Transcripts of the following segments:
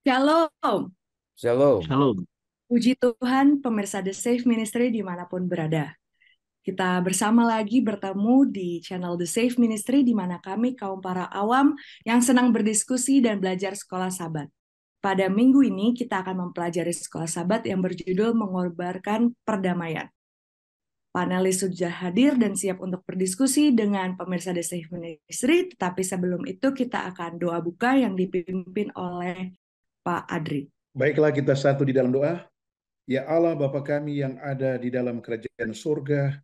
Shalom, Shalom. Shalom. puji Tuhan pemirsa The Safe Ministry dimanapun berada. Kita bersama lagi bertemu di channel The Safe Ministry di mana kami kaum para awam yang senang berdiskusi dan belajar sekolah Sabat. Pada minggu ini kita akan mempelajari sekolah Sabat yang berjudul Mengobarkan Perdamaian. Panelis sudah hadir dan siap untuk berdiskusi dengan pemirsa The Safe Ministry, tetapi sebelum itu kita akan doa buka yang dipimpin oleh Pak Adri. Baiklah, kita satu di dalam doa. Ya Allah, Bapa kami yang ada di dalam kerajaan surga,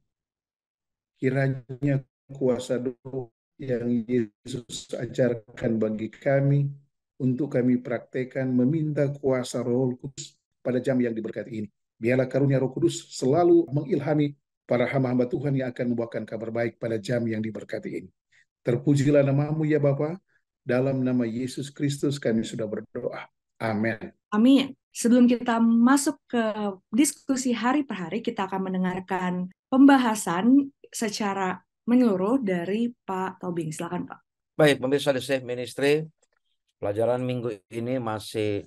kiranya kuasa doa yang Yesus ajarkan bagi kami, untuk kami praktekkan meminta kuasa Roh Kudus pada jam yang diberkati ini. Biarlah karunia Roh Kudus selalu mengilhami para hamba-hamba Tuhan yang akan membawakan kabar baik pada jam yang diberkati ini. Terpujilah namamu ya Bapa, dalam nama Yesus Kristus kami sudah berdoa. Amin. Amin. Sebelum kita masuk ke diskusi hari per hari, kita akan mendengarkan pembahasan secara menyeluruh dari Pak Tobing. Silakan, Pak. Baik, pemirsa The Safe Ministry, pelajaran minggu ini masih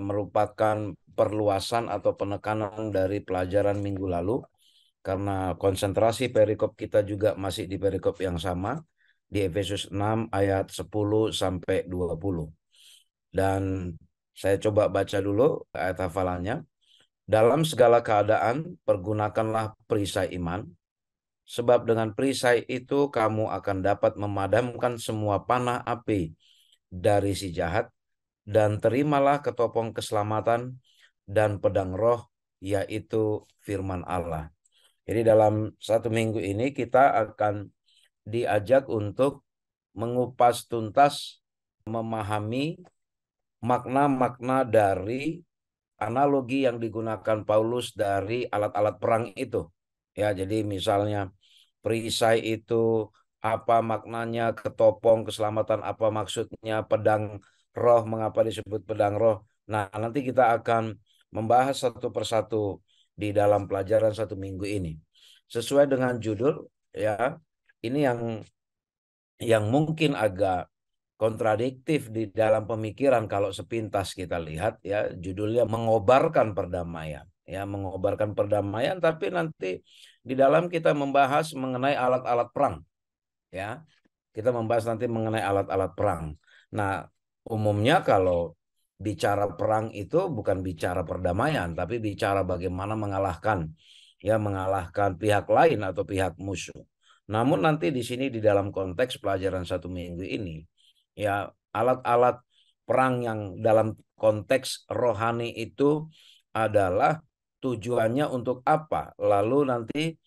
merupakan perluasan atau penekanan dari pelajaran minggu lalu, karena konsentrasi perikop kita juga masih di perikop yang sama, di Efesus 6 ayat 10 sampai 20. Dan saya coba baca dulu ayat hafalannya. Dalam segala keadaan, pergunakanlah perisai iman, sebab dengan perisai itu kamu akan dapat memadamkan semua panah api dari si jahat, dan terimalah ketopong keselamatan dan pedang roh, yaitu firman Allah. Jadi dalam satu minggu ini kita akan diajak untuk mengupas tuntas, memahami makna-makna dari analogi yang digunakan Paulus dari alat-alat perang itu. Ya, jadi misalnya perisai itu apa maknanya, ketopong keselamatan apa maksudnya, pedang roh mengapa disebut pedang roh. Nah, nanti kita akan membahas satu persatu di dalam pelajaran satu minggu ini. Sesuai dengan judul, ya, ini yang mungkin agak kontradiktif di dalam pemikiran kalau sepintas kita lihat, ya, judulnya mengobarkan perdamaian, ya, mengobarkan perdamaian, tapi nanti di dalam kita membahas mengenai alat-alat perang, ya, kita membahas nanti mengenai alat-alat perang. Nah, umumnya kalau bicara perang itu bukan bicara perdamaian, tapi bicara bagaimana mengalahkan, ya, mengalahkan pihak lain atau pihak musuh. Namun nanti di sini di dalam konteks pelajaran satu minggu ini, ya, alat-alat perang yang dalam konteks rohani itu adalah tujuannya untuk apa? Lalu nanti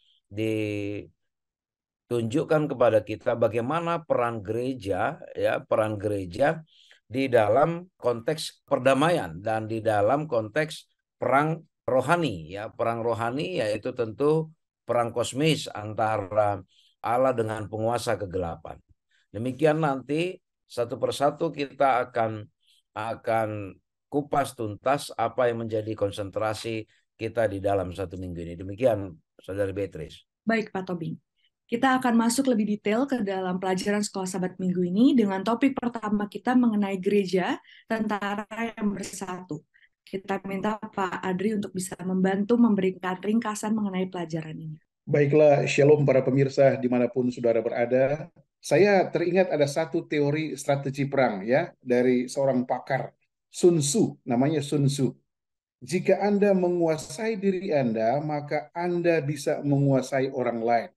ditunjukkan kepada kita bagaimana peran gereja, ya, peran gereja di dalam konteks perdamaian dan di dalam konteks perang rohani, ya, perang rohani yaitu tentu perang kosmis antara Allah dengan penguasa kegelapan. Demikian nanti satu persatu kita akan kupas tuntas apa yang menjadi konsentrasi kita di dalam satu minggu ini. Demikian, Saudari Beatrice. Baik, Pak Tobing. Kita akan masuk lebih detail ke dalam pelajaran sekolah Sabat minggu ini dengan topik pertama kita mengenai gereja, tentara yang bersatu. Kita minta Pak Adri untuk bisa membantu memberikan ringkasan mengenai pelajaran ini. Baiklah, shalom para pemirsa dimanapun saudara berada. Saya teringat ada satu teori strategi perang ya dari seorang pakar, Sun Tzu, namanya Sun Tzu. Jika Anda menguasai diri Anda, maka Anda bisa menguasai orang lain.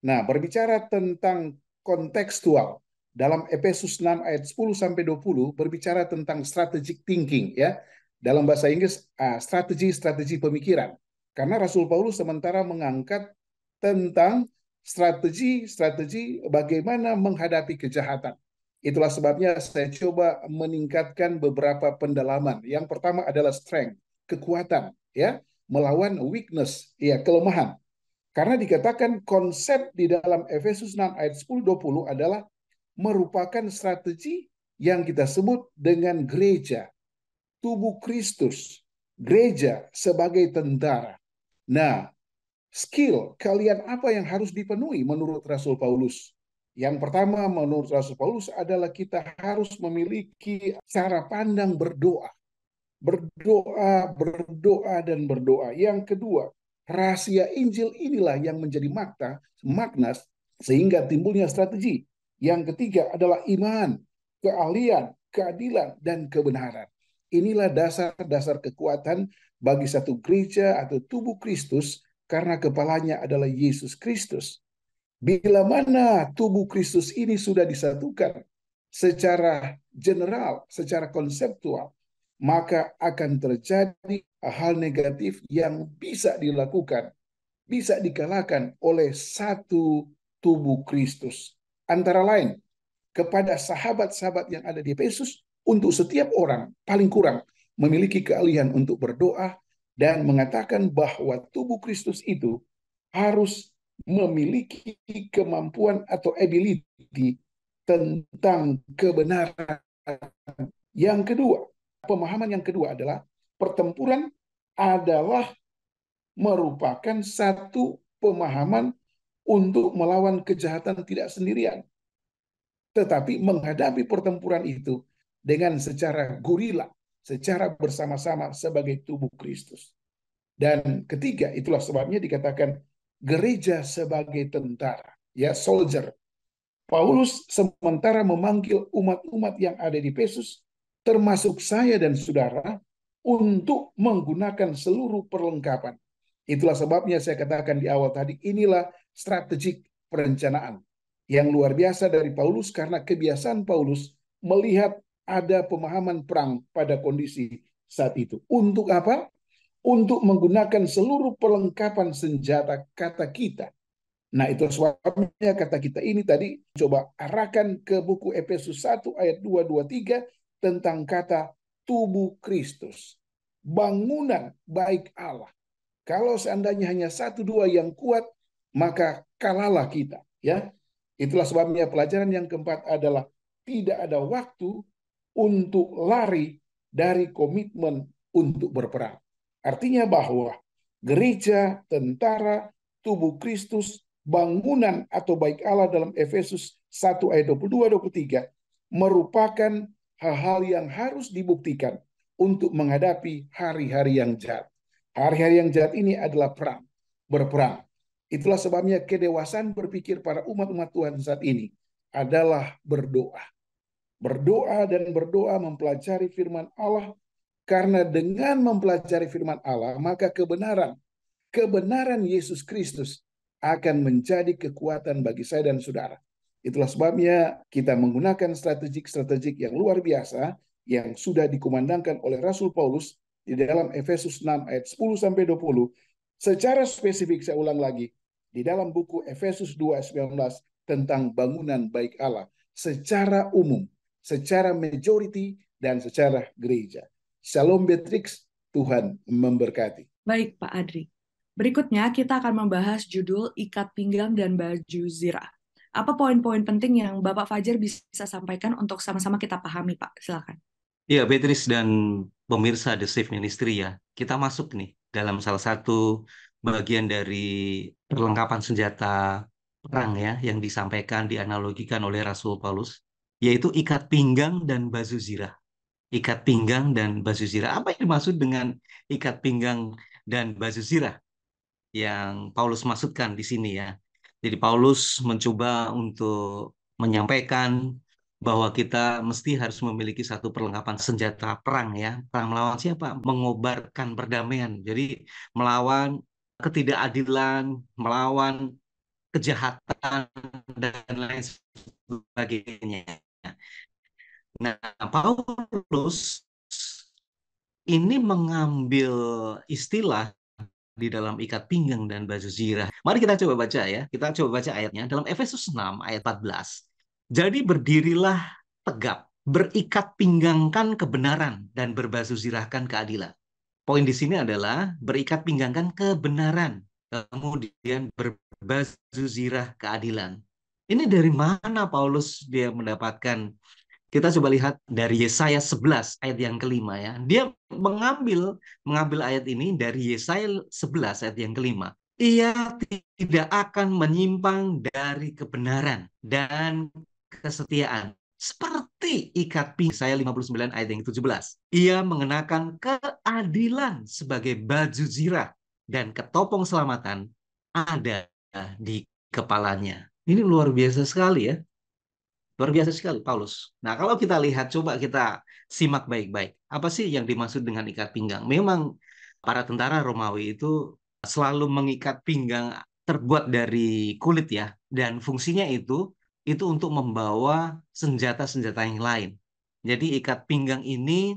Nah, berbicara tentang kontekstual, dalam Efesus 6 ayat 10 sampai 20 berbicara tentang strategic thinking ya. Dalam bahasa Inggris strategi pemikiran. Karena Rasul Paulus sementara mengangkat tentang strategi bagaimana menghadapi kejahatan. Itulah sebabnya saya coba meningkatkan beberapa pendalaman. Yang pertama adalah strength, kekuatan ya, melawan weakness, ya, kelemahan. Karena dikatakan konsep di dalam Efesus 6 ayat 10-20 adalah merupakan strategi yang kita sebut dengan gereja, tubuh Kristus, gereja sebagai tentara. Nah, skill kalian apa yang harus dipenuhi menurut Rasul Paulus? Yang pertama menurut Rasul Paulus adalah kita harus memiliki cara pandang berdoa. Berdoa, berdoa, dan berdoa. Yang kedua, rahasia Injil inilah yang menjadi makna sehingga timbulnya strategi. Yang ketiga adalah iman, keahlian, keadilan, dan kebenaran. Inilah dasar-dasar kekuatan bagi satu gereja atau tubuh Kristus karena kepalanya adalah Yesus Kristus. Bila mana tubuh Kristus ini sudah disatukan secara general, secara konseptual, maka akan terjadi hal negatif yang bisa dilakukan, bisa dikalahkan oleh satu tubuh Kristus. Antara lain, kepada sahabat-sahabat yang ada di Efesus, untuk setiap orang paling kurang memiliki keahlian untuk berdoa dan mengatakan bahwa tubuh Kristus itu harus memiliki kemampuan atau ability tentang kebenaran. Yang kedua, pemahaman yang kedua adalah pertempuran adalah merupakan satu pemahaman untuk melawan kejahatan tidak sendirian, tetapi menghadapi pertempuran itu dengan secara gurila, secara bersama-sama sebagai tubuh Kristus. Dan ketiga, itulah sebabnya dikatakan gereja sebagai tentara, ya, soldier. Paulus sementara memanggil umat-umat yang ada di Efesus, termasuk saya dan saudara, untuk menggunakan seluruh perlengkapan. Itulah sebabnya saya katakan di awal tadi, inilah strategik perencanaan yang luar biasa dari Paulus, karena kebiasaan Paulus melihat ada pemahaman perang pada kondisi saat itu. Untuk apa? Untuk menggunakan seluruh perlengkapan senjata, kata kita. Nah, itu sebabnya kata kita ini tadi coba arahkan ke buku Efesus 1 ayat 2-3 tentang kata tubuh Kristus. Bangunan baik Allah. Kalau seandainya hanya 1-2 yang kuat, maka kalahlah kita. Ya, itulah sebabnya pelajaran yang keempat adalah tidak ada waktu untuk lari dari komitmen untuk berperang. Artinya bahwa gereja, tentara, tubuh Kristus, bangunan atau baik Allah dalam Efesus 1 ayat 22-23 merupakan hal-hal yang harus dibuktikan untuk menghadapi hari-hari yang jahat. Hari-hari yang jahat ini adalah perang, berperang. Itulah sebabnya kedewasaan berpikir para umat-umat Tuhan saat ini adalah berdoa. Berdoa dan berdoa, mempelajari firman Allah, karena dengan mempelajari firman Allah, maka kebenaran Yesus Kristus akan menjadi kekuatan bagi saya dan saudara. Itulah sebabnya kita menggunakan strategik-strategik yang luar biasa yang sudah dikumandangkan oleh Rasul Paulus di dalam Efesus 6 ayat 10-20. Secara spesifik saya ulang lagi, di dalam buku Efesus 2 ayat 19 tentang bangunan baik Allah secara umum, secara majority, dan secara gereja. Shalom Beatrix, Tuhan memberkati. Baik, Pak Adri. Berikutnya kita akan membahas judul Ikat Pinggang dan Baju Zirah. Apa poin-poin penting yang Bapak Fajar bisa sampaikan untuk sama-sama kita pahami, Pak? Silakan. Ya, Beatrice dan pemirsa The Safe Ministry ya, kita masuk nih dalam salah satu bagian dari perlengkapan senjata perang ya, yang disampaikan, dianalogikan oleh Rasul Paulus, yaitu ikat pinggang dan baju zirah. Ikat pinggang dan baju zirah. Apa yang dimaksud dengan ikat pinggang dan baju zirah yang Paulus maksudkan di sini ya? Jadi Paulus mencoba untuk menyampaikan bahwa kita mesti harus memiliki satu perlengkapan senjata perang ya. Perang melawan siapa? Mengobarkan perdamaian. Jadi melawan ketidakadilan, melawan kejahatan dan lain sebagainya. Nah, Paulus ini mengambil istilah di dalam ikat pinggang dan baju zirah. Mari kita coba baca ya. Kita coba baca ayatnya dalam Efesus 6 ayat 14. Jadi berdirilah tegap, berikat pinggangkan kebenaran dan berbaju zirahkan keadilan. Poin di sini adalah berikat pinggangkan kebenaran, kemudian berbaju zirah keadilan. Ini dari mana Paulus dia mendapatkan? Kita coba lihat dari Yesaya 11 ayat yang kelima ya. Dia mengambil ayat ini dari Yesaya 11 ayat yang kelima. ia tidak akan menyimpang dari kebenaran dan kesetiaan. Seperti ikat pinggang saya 59 ayat yang ke-17. Ia mengenakan keadilan sebagai baju zirah dan ketopong selamatan ada di kepalanya. Ini luar biasa sekali ya. Luar biasa sekali Paulus. Nah, kalau kita lihat, coba kita simak baik-baik. Apa sih yang dimaksud dengan ikat pinggang? Memang para tentara Romawi itu selalu mengikat pinggang terbuat dari kulit ya. Dan fungsinya itu untuk membawa senjata-senjata yang lain. Jadi ikat pinggang ini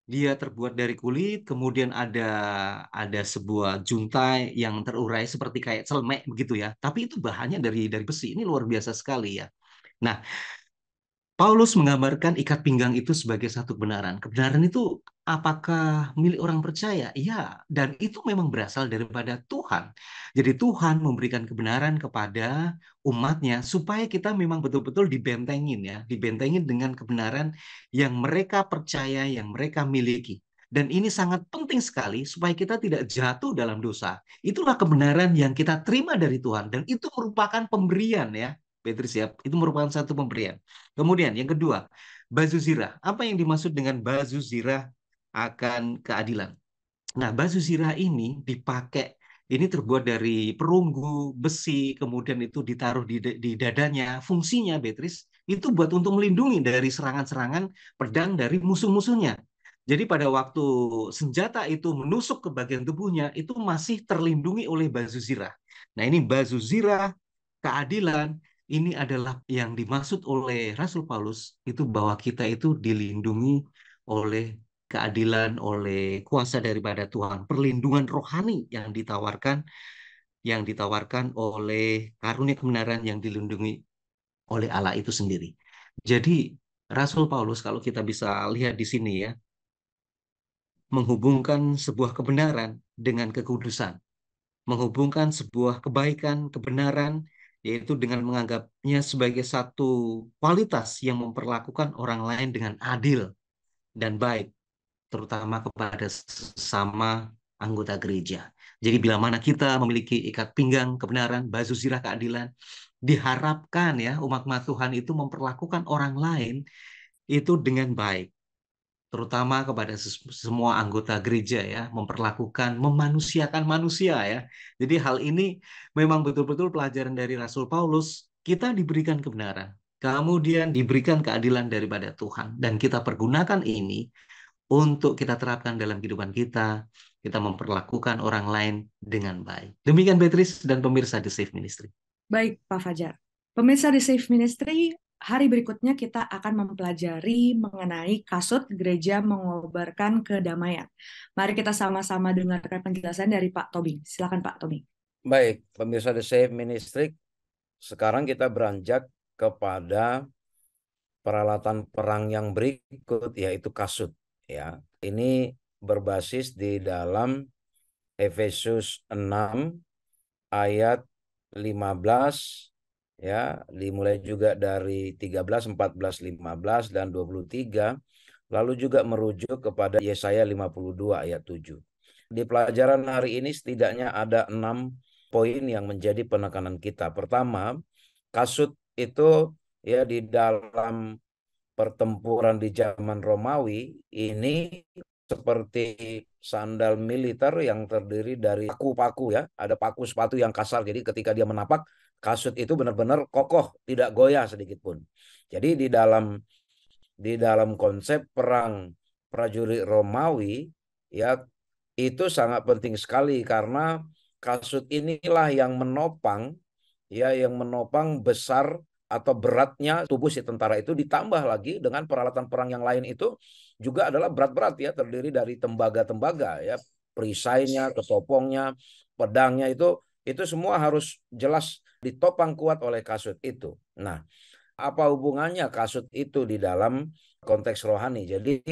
dia terbuat dari kulit, kemudian ada sebuah juntai yang terurai seperti kayak celemek begitu ya. Tapi itu bahannya dari besi. Ini luar biasa sekali ya. Nah, Paulus menggambarkan ikat pinggang itu sebagai satu kebenaran. Kebenaran itu apakah milik orang percaya? Ya, dan itu memang berasal daripada Tuhan. Jadi Tuhan memberikan kebenaran kepada umatnya supaya kita memang betul-betul dibentengin ya, dibentengin dengan kebenaran yang mereka percaya, yang mereka miliki. Dan ini sangat penting sekali supaya kita tidak jatuh dalam dosa. Itulah kebenaran yang kita terima dari Tuhan dan itu merupakan pemberian ya. Petrus ya, itu merupakan satu pemberian. Kemudian yang kedua, baju zirah. Apa yang dimaksud dengan baju zirah akan keadilan? Nah, baju zirah ini dipakai, ini terbuat dari perunggu, besi, kemudian itu ditaruh di dadanya. Fungsinya, Beatrice, itu buat untuk melindungi dari serangan-serangan pedang dari musuh-musuhnya. Jadi pada waktu senjata itu menusuk ke bagian tubuhnya, itu masih terlindungi oleh baju zirah. Nah, ini baju zirah, keadilan, ini adalah yang dimaksud oleh Rasul Paulus, itu bahwa kita itu dilindungi oleh keadilan, oleh kuasa daripada Tuhan, perlindungan rohani yang ditawarkan oleh karunia kebenaran yang dilindungi oleh Allah itu sendiri. Jadi Rasul Paulus kalau kita bisa lihat di sini ya, menghubungkan sebuah kebenaran dengan kekudusan, menghubungkan sebuah kebaikan, kebenaran, yaitu dengan menganggapnya sebagai satu kualitas yang memperlakukan orang lain dengan adil dan baik, terutama kepada sesama anggota gereja. Jadi bila mana kita memiliki ikat pinggang kebenaran, baju zirah keadilan, diharapkan ya umat-umat Tuhan itu memperlakukan orang lain itu dengan baik, terutama kepada semua anggota gereja ya, memperlakukan, memanusiakan manusia ya. Jadi hal ini memang betul-betul pelajaran dari Rasul Paulus, kita diberikan kebenaran, kemudian diberikan keadilan daripada Tuhan, dan kita pergunakan ini untuk kita terapkan dalam kehidupan kita memperlakukan orang lain dengan baik. Demikian Beatrice dan pemirsa The Safe Ministry. Baik, Pak Fajar. Pemirsa The Safe Ministry, hari berikutnya kita akan mempelajari mengenai kasut gereja mengobarkan kedamaian. Mari kita sama-sama dengarkan penjelasan dari Pak Tobing. Silakan Pak Tobing. Baik, pemirsa The Safe Ministry, sekarang kita beranjak kepada peralatan perang yang berikut, yaitu kasut. Ya, ini berbasis di dalam Efesus 6 ayat 15, ya, dimulai juga dari 13, 14, 15 dan 23, lalu juga merujuk kepada Yesaya 52 ayat 7. Di pelajaran hari ini setidaknya ada 6 poin yang menjadi penekanan kita. Pertama, kasut itu ya di dalam pertempuran di zaman Romawi ini seperti sandal militer yang terdiri dari paku-paku ya, ada paku sepatu yang kasar. Jadi ketika dia menapak, kasut itu benar-benar kokoh, tidak goyah sedikit pun. Jadi di dalam konsep perang prajurit Romawi ya, itu sangat penting sekali karena kasut inilah yang menopang besar atau beratnya tubuh si tentara itu, ditambah lagi dengan peralatan perang yang lain itu juga adalah berat-berat ya, terdiri dari tembaga-tembaga ya, perisainya, ketopongnya, pedangnya, itu semua harus jelas ditopang kuat oleh kasut itu. Nah, apa hubungannya kasut itu di dalam konteks rohani? Jadi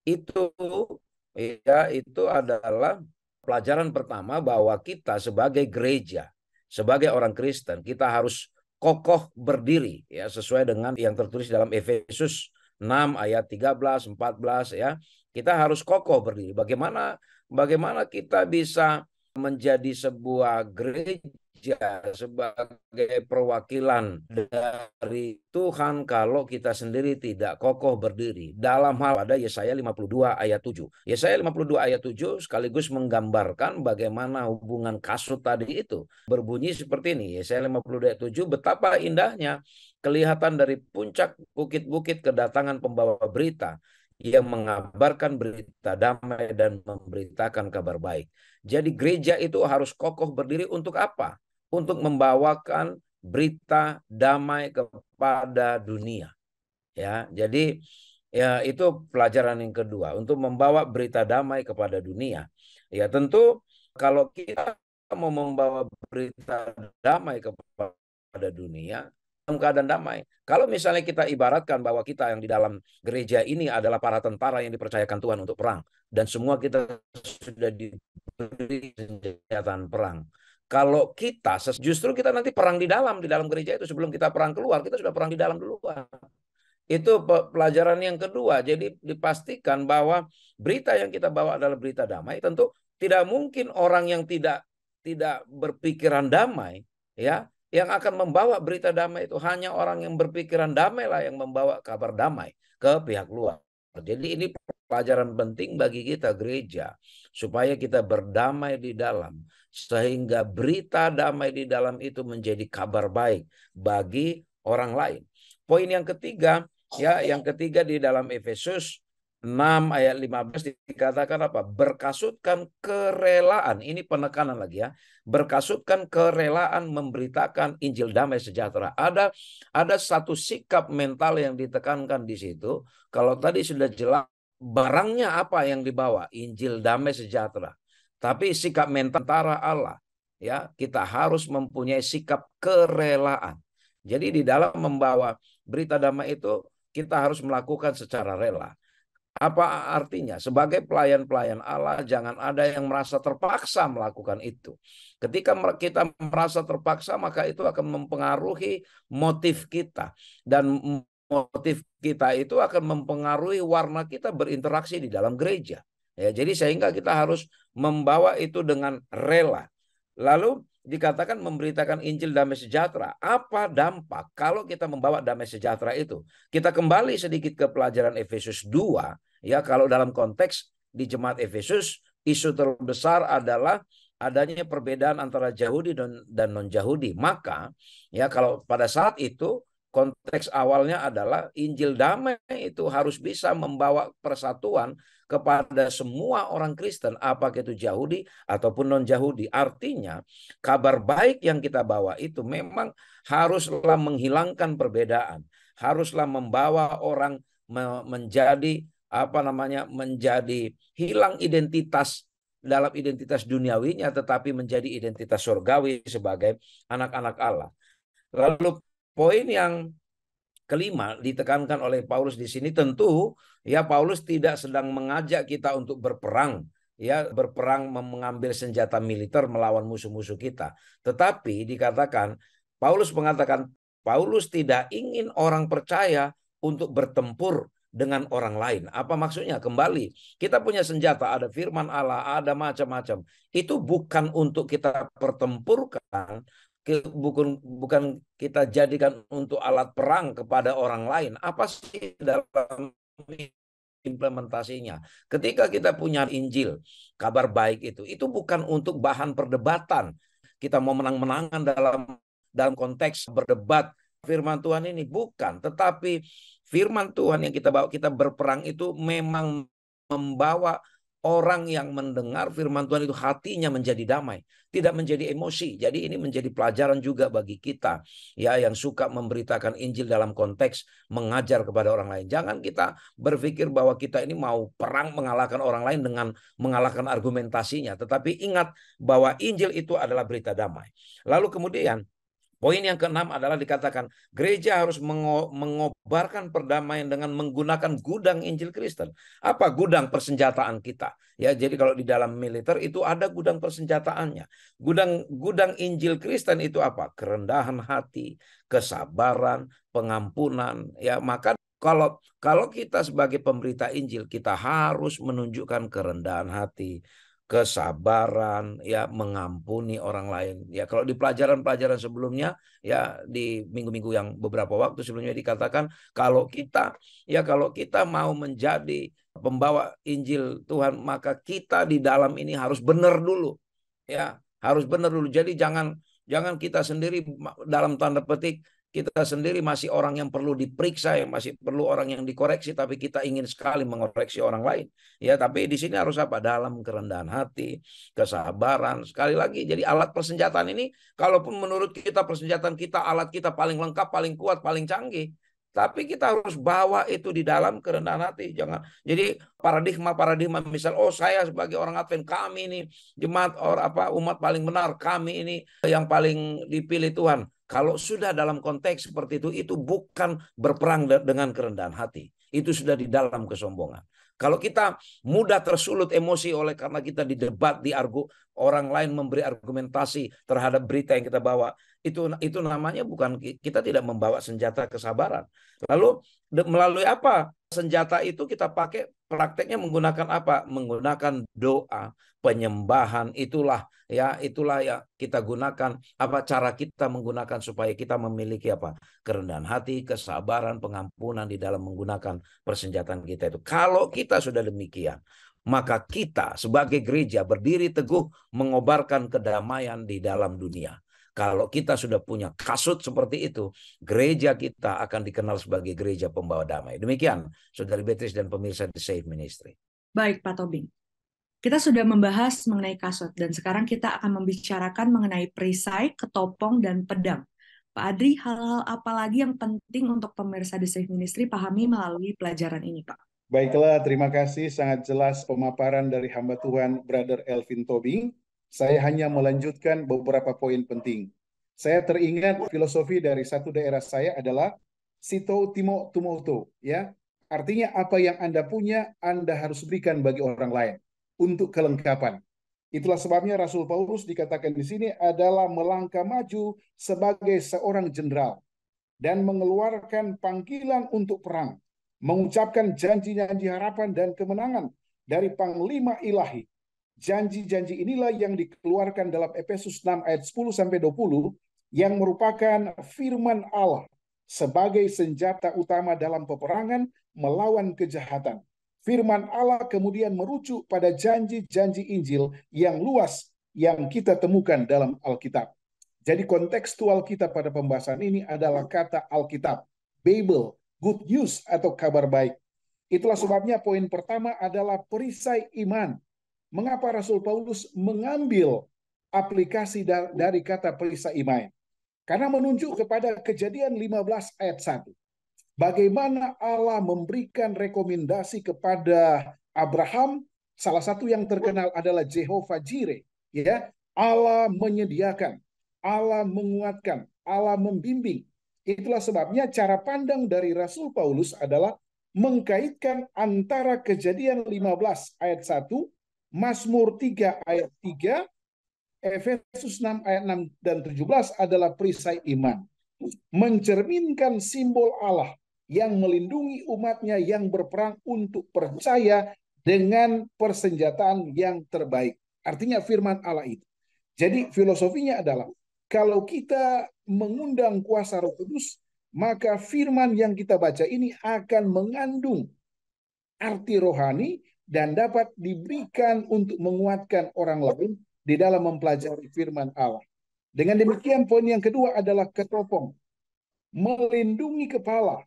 itu adalah pelajaran pertama bahwa kita sebagai gereja, sebagai orang Kristen, kita harus kokoh berdiri ya, sesuai dengan yang tertulis dalam Efesus 6 ayat 13, 14 ya. Kita harus kokoh berdiri. Bagaimana kita bisa menjadi sebuah gereja sebagai perwakilan dari Tuhan kalau kita sendiri tidak kokoh berdiri. Dalam hal ada Yesaya 52 ayat 7. Yesaya 52 ayat 7 sekaligus menggambarkan bagaimana hubungan kasut tadi itu. Berbunyi seperti ini, Yesaya 52 ayat 7, betapa indahnya kelihatan dari puncak bukit-bukit kedatangan pembawa berita yang mengabarkan berita damai dan memberitakan kabar baik. Jadi gereja itu harus kokoh berdiri untuk apa? Untuk membawakan berita damai kepada dunia. Ya, jadi ya itu pelajaran yang kedua, untuk membawa berita damai kepada dunia. Ya, tentu kalau kita mau membawa berita damai kepada dunia dalam keadaan damai. Kalau misalnya kita ibaratkan bahwa kita yang di dalam gereja ini adalah para tentara yang dipercayakan Tuhan untuk perang, dan semua kita sudah diberi senjata perang. Kalau kita justru kita nanti perang di dalam gereja itu, sebelum kita perang keluar, kita sudah perang di dalam duluan. Itu pelajaran yang kedua. Jadi dipastikan bahwa berita yang kita bawa adalah berita damai. Tentu tidak mungkin orang yang tidak berpikiran damai, ya, yang akan membawa berita damai itu. Hanya orang yang berpikiran damai lah yang membawa kabar damai ke pihak luar. Jadi ini pelajaran penting bagi kita gereja, supaya kita berdamai di dalam, sehingga berita damai di dalam itu menjadi kabar baik bagi orang lain. Poin yang ketiga, ya, yang ketiga di dalam Efesus 6 ayat 15 dikatakan apa? Berkasutkan kerelaan. Ini penekanan lagi ya. Berkasutkan kerelaan memberitakan Injil damai sejahtera. Ada satu sikap mental yang ditekankan di situ. Kalau tadi sudah jelas barangnya apa yang dibawa, Injil damai sejahtera. Tapi sikap mental antara Allah, ya, kita harus mempunyai sikap kerelaan. Jadi di dalam membawa berita damai itu kita harus melakukan secara rela. Apa artinya? Sebagai pelayan-pelayan Allah, jangan ada yang merasa terpaksa melakukan itu. Ketika kita merasa terpaksa, maka itu akan mempengaruhi motif kita. Dan motif kita itu akan mempengaruhi warna kita berinteraksi di dalam gereja. Ya, jadi sehingga kita harus membawa itu dengan rela. Lalu dikatakan memberitakan Injil damai sejahtera. Apa dampak kalau kita membawa damai sejahtera itu? Kita kembali sedikit ke pelajaran Efesus 2. Ya, kalau dalam konteks di jemaat Efesus, isu terbesar adalah adanya perbedaan antara Yahudi dan non-Yahudi. Maka, ya, kalau pada saat itu konteks awalnya adalah Injil damai itu harus bisa membawa persatuan kepada semua orang Kristen, apakah itu Yahudi ataupun non-Yahudi. Artinya, kabar baik yang kita bawa itu memang haruslah menghilangkan perbedaan, haruslah membawa orang menjadi menjadi hilang identitas dalam identitas duniawinya, tetapi menjadi identitas surgawi sebagai anak-anak Allah. Lalu poin yang kelima ditekankan oleh Paulus di sini, tentu ya Paulus tidak sedang mengajak kita untuk berperang, ya, berperang mengambil senjata militer melawan musuh-musuh kita. Tetapi dikatakan, Paulus mengatakan Paulus tidak ingin orang percaya untuk bertempur dengan orang lain. Apa maksudnya? Kembali, kita punya senjata, ada firman Allah, ada macam-macam. Itu bukan untuk kita pertempurkan, bukan kita jadikan untuk alat perang kepada orang lain. Apa sih dalam implementasinya? Ketika kita punya Injil, kabar baik itu bukan untuk bahan perdebatan. Kita mau menang-menangan dalam konteks berdebat firman Tuhan ini, bukan. Tetapi firman Tuhan yang kita bawa, kita berperang itu memang membawa orang yang mendengar firman Tuhan itu hatinya menjadi damai, tidak menjadi emosi. Jadi ini menjadi pelajaran juga bagi kita, ya, yang suka memberitakan Injil dalam konteks mengajar kepada orang lain. Jangan kita berpikir bahwa kita ini mau perang mengalahkan orang lain dengan mengalahkan argumentasinya. Tetapi ingat bahwa Injil itu adalah berita damai. Lalu kemudian poin yang keenam adalah dikatakan gereja harus mengobarkan perdamaian dengan menggunakan gudang Injil Kristen. Apa gudang persenjataan kita? Ya, jadi kalau di dalam militer itu ada gudang persenjataannya. Gudang Injil Kristen itu apa? Kerendahan hati, kesabaran, pengampunan. Ya, maka kalau kita sebagai pemberita Injil, kita harus menunjukkan kerendahan hati, kesabaran, ya mengampuni orang lain. Ya kalau di pelajaran-pelajaran sebelumnya, ya di minggu-minggu yang beberapa waktu sebelumnya dikatakan kalau kita mau menjadi pembawa Injil Tuhan, maka kita di dalam ini harus benar dulu. Ya, harus benar dulu. Jadi jangan kita sendiri dalam tanda petik kita sendiri masih orang yang perlu diperiksa, yang masih perlu orang yang dikoreksi, tapi kita ingin sekali mengoreksi orang lain. Ya, tapi di sini harus apa? Dalam kerendahan hati, kesabaran. Sekali lagi, jadi alat persenjataan ini, kalaupun menurut kita persenjataan kita, alat kita paling lengkap, paling kuat, paling canggih, tapi kita harus bawa itu di dalam kerendahan hati. Jangan. Jadi paradigma misal, saya sebagai orang Advent, kami ini jemaat umat paling benar, kami ini yang paling dipilih Tuhan. Kalau sudah dalam konteks seperti itu bukan berperang dengan kerendahan hati. Itu sudah di dalam kesombongan. Kalau kita mudah tersulut emosi oleh karena kita didebat, orang lain memberi argumentasi terhadap berita yang kita bawa, itu namanya bukan, kita tidak membawa senjata kesabaran. Lalu melalui apa? Senjata itu kita pakai prakteknya menggunakan apa? Menggunakan doa, penyembahan. Itulah ya kita gunakan, cara kita menggunakan supaya kita memiliki kerendahan hati, kesabaran, pengampunan di dalam menggunakan persenjataan kita itu. Kalau kita sudah demikian, maka kita sebagai gereja berdiri teguh mengobarkan kedamaian di dalam dunia. Kalau kita sudah punya kasut seperti itu, gereja kita akan dikenal sebagai gereja pembawa damai. Demikian, Saudari Beatrice dan pemirsa The Safe Ministry. Baik, Pak Tobing. Kita sudah membahas mengenai kasut, dan sekarang kita akan membicarakan mengenai perisai, ketopong, dan pedang. Pak Adri, hal-hal apa lagi yang penting untuk pemirsa The Safe Ministry pahami melalui pelajaran ini, Pak? Baiklah, terima kasih. Sangat jelas pemaparan dari hamba Tuhan, Brother Elvin Tobing. Saya hanya melanjutkan beberapa poin penting. Saya teringat filosofi dari satu daerah saya adalah Sito Timo Tumoto, ya. Artinya apa yang Anda punya, Anda harus berikan bagi orang lain untuk kelengkapan. Itulah sebabnya Rasul Paulus dikatakan di sini adalah melangkah maju sebagai seorang jenderal dan mengeluarkan panggilan untuk perang, mengucapkan janji-janji harapan dan kemenangan dari panglima ilahi. Janji-janji inilah yang dikeluarkan dalam Efesus 6 ayat 10-20 yang merupakan firman Allah sebagai senjata utama dalam peperangan melawan kejahatan. Firman Allah kemudian merujuk pada janji-janji Injil yang luas yang kita temukan dalam Alkitab. Jadi kontekstual kita pada pembahasan ini adalah kata Alkitab, Bible, good news atau kabar baik. Itulah sebabnya poin pertama adalah perisai iman. Mengapa Rasul Paulus mengambil aplikasi dari kata perisai iman? Karena menunjuk kepada Kejadian 15 ayat 1. Bagaimana Allah memberikan rekomendasi kepada Abraham, salah satu yang terkenal adalah Jehovah Jireh, ya. Allah menyediakan, Allah menguatkan, Allah membimbing. Itulah sebabnya cara pandang dari Rasul Paulus adalah mengkaitkan antara Kejadian 15 ayat 1, Mazmur 3 ayat 3, Efesus 6 ayat 6 dan 17 adalah perisai iman. Mencerminkan simbol Allah yang melindungi umatnya yang berperang untuk percaya dengan persenjataan yang terbaik. Artinya firman Allah itu. Jadi filosofinya adalah kalau kita mengundang kuasa Roh Kudus, maka firman yang kita baca ini akan mengandung arti rohani dan dapat diberikan untuk menguatkan orang lain di dalam mempelajari firman Allah. Dengan demikian poin yang kedua adalah ketopong. Melindungi kepala,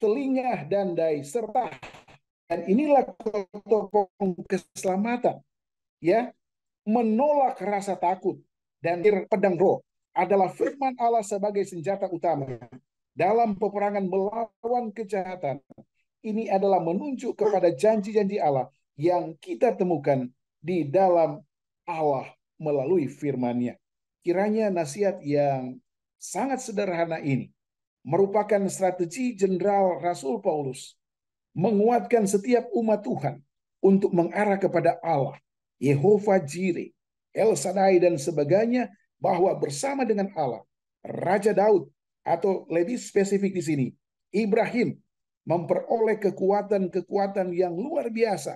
telinga, dan dahi, serta dan inilah ketopong keselamatan. Ya, menolak rasa takut dan pedang roh adalah firman Allah sebagai senjata utama dalam peperangan melawan kejahatan. Ini adalah menunjuk kepada janji-janji Allah yang kita temukan di dalam Allah melalui firman-Nya. Kiranya nasihat yang sangat sederhana ini merupakan strategi jenderal Rasul Paulus menguatkan setiap umat Tuhan untuk mengarah kepada Allah, Yehovah Jireh, El Shaddai dan sebagainya, bahwa bersama dengan Allah, Raja Daud, atau lebih spesifik di sini, Ibrahim, memperoleh kekuatan-kekuatan yang luar biasa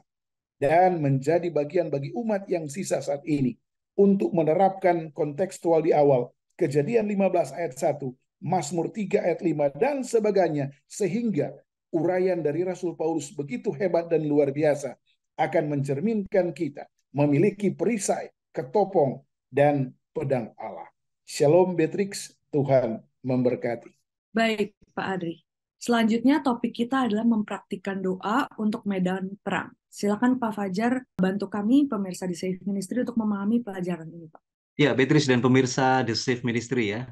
dan menjadi bagian bagi umat yang sisa saat ini untuk menerapkan kontekstual di awal, Kejadian 15 ayat 1, Mazmur 3 ayat 5, dan sebagainya, sehingga uraian dari Rasul Paulus begitu hebat dan luar biasa akan mencerminkan kita memiliki perisai, ketopong, dan pedang Allah. Shalom Beatrix, Tuhan memberkati. Baik, Pak Adri. Selanjutnya topik kita adalah mempraktikkan doa untuk medan perang. Silakan Pak Fajar bantu kami pemirsa di Safe Ministry untuk memahami pelajaran ini, Pak. Ya, Beatrice dan pemirsa The Safe Ministry ya.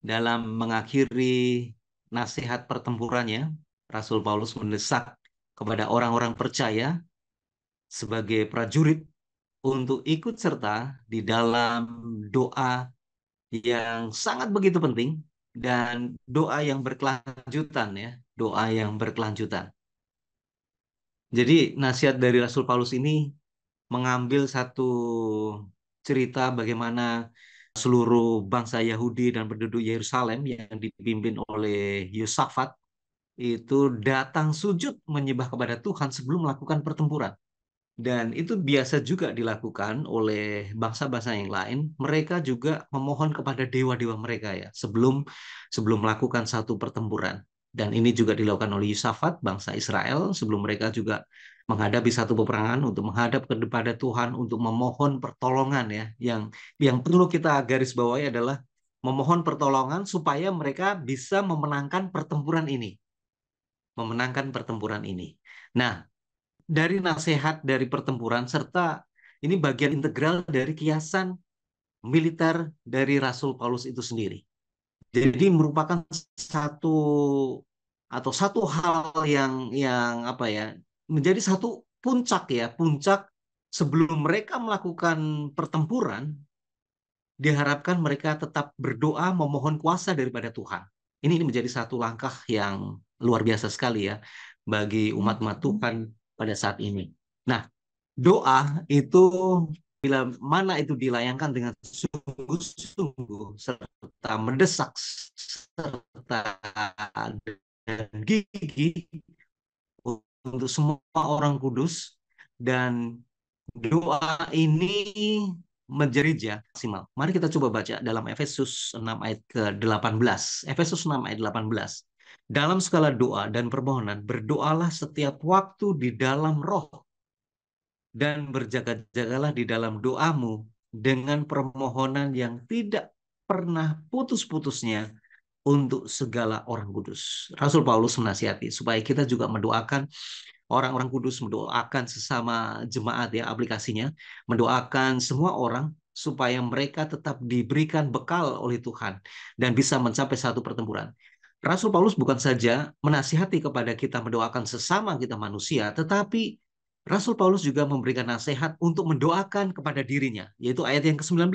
Dalam mengakhiri nasihat pertempurannya, Rasul Paulus mendesak kepada orang-orang percaya sebagai prajurit untuk ikut serta di dalam doa yang sangat begitu penting dan doa yang berkelanjutan ya, doa yang berkelanjutan. Jadi nasihat dari Rasul Paulus ini mengambil satu cerita bagaimana seluruh bangsa Yahudi dan penduduk Yerusalem yang dipimpin oleh Yosafat itu datang sujud menyembah kepada Tuhan sebelum melakukan pertempuran. Dan itu biasa juga dilakukan oleh bangsa-bangsa yang lain. Mereka juga memohon kepada dewa-dewa mereka ya sebelum melakukan satu pertempuran. Dan ini juga dilakukan oleh Yosafat, bangsa Israel, sebelum mereka juga menghadapi satu peperangan untuk menghadap kepada Tuhan untuk memohon pertolongan ya. Yang perlu kita garis bawahi adalah memohon pertolongan supaya mereka bisa memenangkan pertempuran ini. Memenangkan pertempuran ini. Nah, dari nasihat dari pertempuran serta ini bagian integral dari kiasan militer dari Rasul Paulus itu sendiri. Jadi merupakan satu hal yang apa ya, menjadi satu puncak ya, puncak sebelum mereka melakukan pertempuran diharapkan mereka tetap berdoa memohon kuasa daripada Tuhan. Ini menjadi satu langkah yang luar biasa sekali ya bagi umat-umat Tuhan pada saat ini. Nah, doa itu bila mana itu dilayangkan dengan sungguh-sungguh serta mendesak serta dan gigih untuk semua orang kudus, dan doa ini menjadi maksimal. Mari kita coba baca dalam Efesus 6 ayat ke-18. Efesus 6 ayat 18. Dalam segala doa dan permohonan, berdoalah setiap waktu di dalam roh, dan berjaga-jagalah di dalam doamu dengan permohonan yang tidak pernah putus-putusnya untuk segala orang kudus. Rasul Paulus menasihati supaya kita juga mendoakan orang-orang kudus, mendoakan sesama jemaat ya, aplikasinya, mendoakan semua orang supaya mereka tetap diberikan bekal oleh Tuhan dan bisa mencapai satu pertempuran. Rasul Paulus bukan saja menasihati kepada kita mendoakan sesama kita manusia, tetapi Rasul Paulus juga memberikan nasihat untuk mendoakan kepada dirinya, yaitu ayat yang ke-19.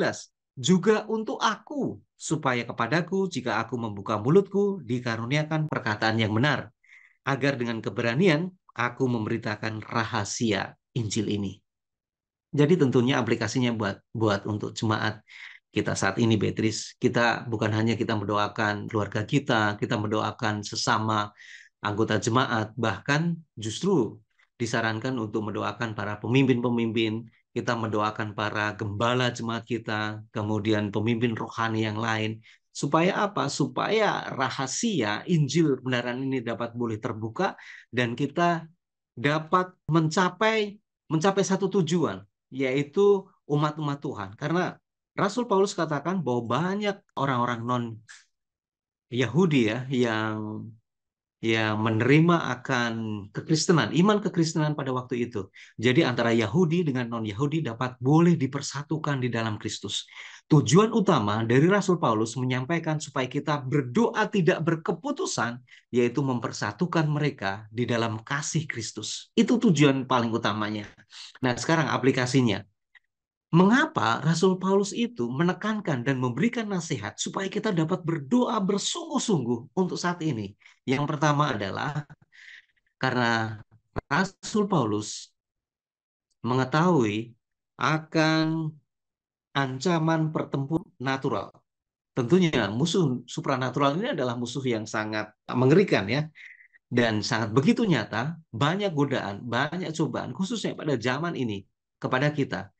Juga untuk aku, supaya kepadaku jika aku membuka mulutku dikaruniakan perkataan yang benar, agar dengan keberanian aku memberitakan rahasia Injil ini. Jadi tentunya aplikasinya buat untuk jemaat kita saat ini, Beatrice. Kita bukan hanya kita mendoakan keluarga kita mendoakan sesama anggota jemaat, bahkan justru disarankan untuk mendoakan para pemimpin-pemimpin, kita mendoakan para gembala jemaat kita, kemudian pemimpin rohani yang lain. Supaya apa? Supaya rahasia Injil kebenaran ini dapat boleh terbuka dan kita dapat mencapai satu tujuan, yaitu umat-umat Tuhan. Karena Rasul Paulus katakan bahwa banyak orang-orang non-Yahudi ya yang menerima akan kekristenan, iman kekristenan pada waktu itu. Jadi antara Yahudi dengan non-Yahudi dapat boleh dipersatukan di dalam Kristus. Tujuan utama dari Rasul Paulus menyampaikan supaya kita berdoa tidak berkeputusan, yaitu mempersatukan mereka di dalam kasih Kristus. Itu tujuan paling utamanya. Nah, sekarang aplikasinya. Mengapa Rasul Paulus itu menekankan dan memberikan nasihat supaya kita dapat berdoa bersungguh-sungguh untuk saat ini? Yang pertama adalah karena Rasul Paulus mengetahui akan ancaman pertempuran natural. Tentunya musuh supranatural ini adalah musuh yang sangat mengerikan ya. Dan sangat begitu nyata, banyak godaan, banyak cobaan, khususnya pada zaman ini, kepada kita.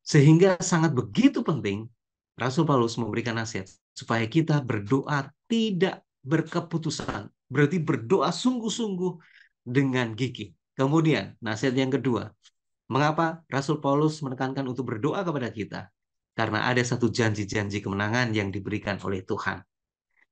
Sehingga sangat begitu penting, Rasul Paulus memberikan nasihat, supaya kita berdoa tidak berkeputusan. Berarti berdoa sungguh-sungguh dengan gigih. Kemudian, nasihat yang kedua, mengapa Rasul Paulus menekankan untuk berdoa kepada kita? Karena ada satu janji-janji kemenangan yang diberikan oleh Tuhan.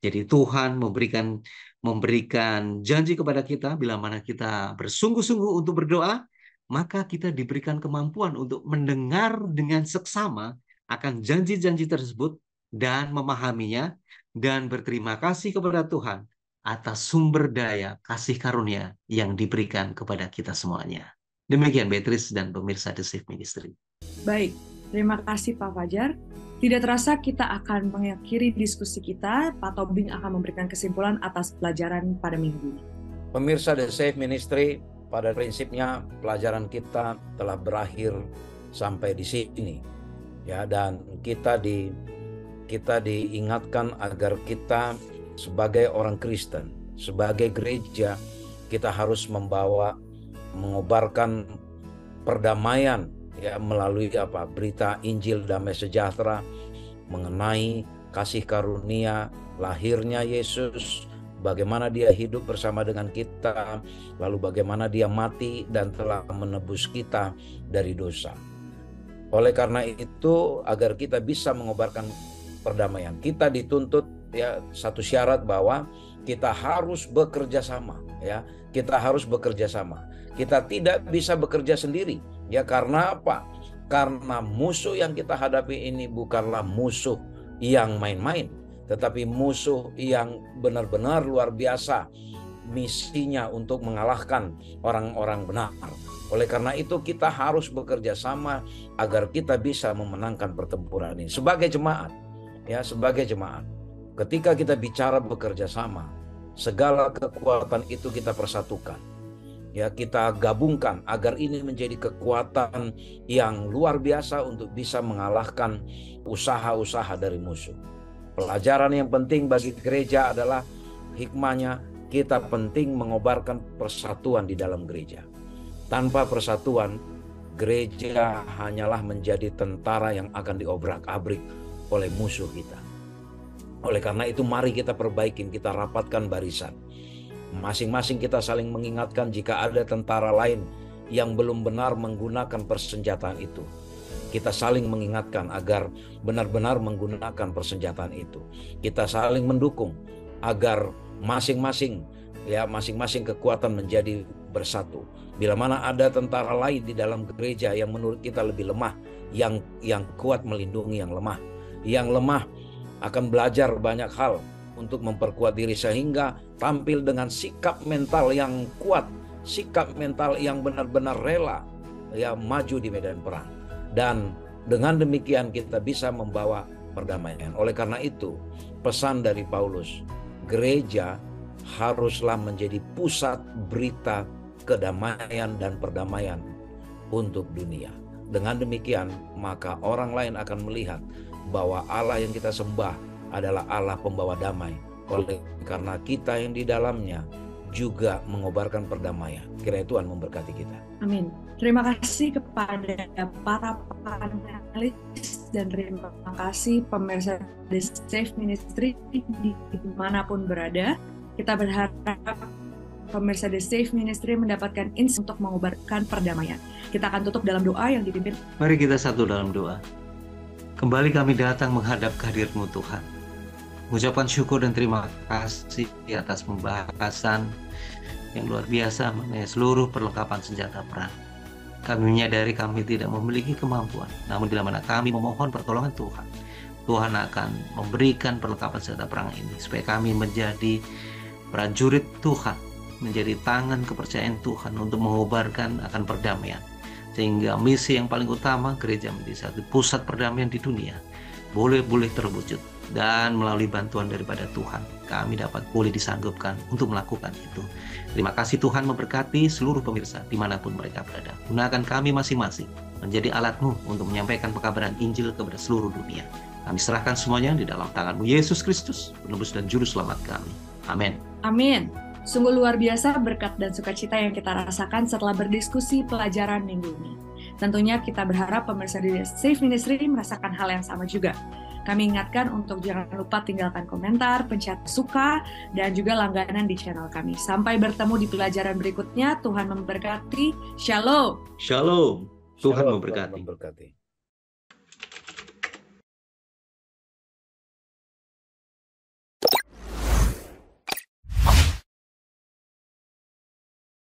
Jadi Tuhan memberikan janji kepada kita bila mana kita bersungguh-sungguh untuk berdoa, maka kita diberikan kemampuan untuk mendengar dengan seksama akan janji-janji tersebut dan memahaminya dan berterima kasih kepada Tuhan atas sumber daya kasih karunia yang diberikan kepada kita semuanya. Demikian Beatrice dan pemirsa The Safe Ministry. Baik, terima kasih Pak Fajar. Tidak terasa kita akan mengakhiri diskusi kita. Pak Tobing akan memberikan kesimpulan atas pelajaran pada minggu ini. Pemirsa The Safe Ministry, pada prinsipnya pelajaran kita telah berakhir sampai di sini. Ya, dan kita diingatkan agar kita sebagai orang Kristen, sebagai gereja, kita harus mengobarkan perdamaian, ya, melalui berita Injil damai sejahtera mengenai kasih karunia lahirnya Yesus, bagaimana dia hidup bersama dengan kita, lalu bagaimana dia mati dan telah menebus kita dari dosa. Oleh karena itu, agar kita bisa mengobarkan perdamaian, kita dituntut, ya, satu syarat bahwa kita harus bekerja sama, ya. Kita harus bekerja sama. Kita tidak bisa bekerja sendiri. Ya, karena apa? Karena musuh yang kita hadapi ini bukanlah musuh yang main-main, tetapi musuh yang benar-benar luar biasa misinya untuk mengalahkan orang-orang benar. Oleh karena itu kita harus bekerja sama agar kita bisa memenangkan pertempuran ini. Sebagai jemaat, ya, sebagai jemaat, ketika kita bicara bekerja sama, segala kekuatan itu kita persatukan. Ya, kita gabungkan agar ini menjadi kekuatan yang luar biasa untuk bisa mengalahkan usaha-usaha dari musuh. Pelajaran yang penting bagi gereja adalah hikmahnya, kita penting mengobarkan persatuan di dalam gereja. Tanpa persatuan, gereja hanyalah menjadi tentara yang akan diobrak-abrik oleh musuh kita. Oleh karena itu mari kita perbaikin, kita rapatkan barisan. Masing-masing kita saling mengingatkan jika ada tentara lain yang belum benar menggunakan persenjataan itu. Kita saling mengingatkan agar benar-benar menggunakan persenjataan itu. Kita saling mendukung agar masing-masing kekuatan menjadi bersatu. Bila mana ada tentara lain di dalam gereja yang menurut kita lebih lemah, yang kuat melindungi yang lemah. Yang lemah akan belajar banyak hal untuk memperkuat diri sehingga tampil dengan sikap mental yang kuat, sikap mental yang benar-benar rela, ya, maju di medan perang. Dan dengan demikian kita bisa membawa perdamaian. Oleh karena itu, pesan dari Paulus, gereja haruslah menjadi pusat berita kedamaian dan perdamaian untuk dunia. Dengan demikian, maka orang lain akan melihat bahwa Allah yang kita sembah adalah Allah pembawa damai. Oleh karena kita yang di dalamnya juga mengobarkan perdamaian. Kiranya Tuhan memberkati kita. Amin. Terima kasih kepada para panelis dan terima kasih pemirsa The Safe Ministry dimanapun berada. Kita berharap pemirsa The Safe Ministry mendapatkan insight untuk mengobarkan perdamaian. Kita akan tutup dalam doa yang dipimpin. Mari kita satu dalam doa. Kembali kami datang menghadap kehadirat-Mu Tuhan. Mengucapkan syukur dan terima kasih atas pembahasan yang luar biasa mengenai seluruh perlengkapan senjata perang. Kami menyadari kami tidak memiliki kemampuan, namun bila mana kami memohon pertolongan Tuhan, Tuhan akan memberikan perlengkapan senjata perang ini supaya kami menjadi prajurit Tuhan, menjadi tangan kepercayaan Tuhan untuk mengobarkan akan perdamaian. Sehingga misi yang paling utama gereja menjadi satu pusat perdamaian di dunia boleh terwujud. Dan melalui bantuan daripada Tuhan, kami boleh disanggupkan untuk melakukan itu. Terima kasih Tuhan memberkati seluruh pemirsa dimanapun mereka berada. Gunakan kami masing-masing menjadi alat-Mu untuk menyampaikan pekabaran Injil kepada seluruh dunia. Kami serahkan semuanya di dalam tangan-Mu Yesus Kristus, penebus dan juru selamat kami. Amin. Amin. Sungguh luar biasa berkat dan sukacita yang kita rasakan setelah berdiskusi pelajaran minggu ini. Tentunya kita berharap pemirsa di Safe Ministry merasakan hal yang sama juga. Kami ingatkan untuk jangan lupa tinggalkan komentar, pencet suka, dan juga langganan di channel kami. Sampai bertemu di pelajaran berikutnya. Tuhan memberkati. Shalom. Shalom. Tuhan Shalom, memberkati. memberkati.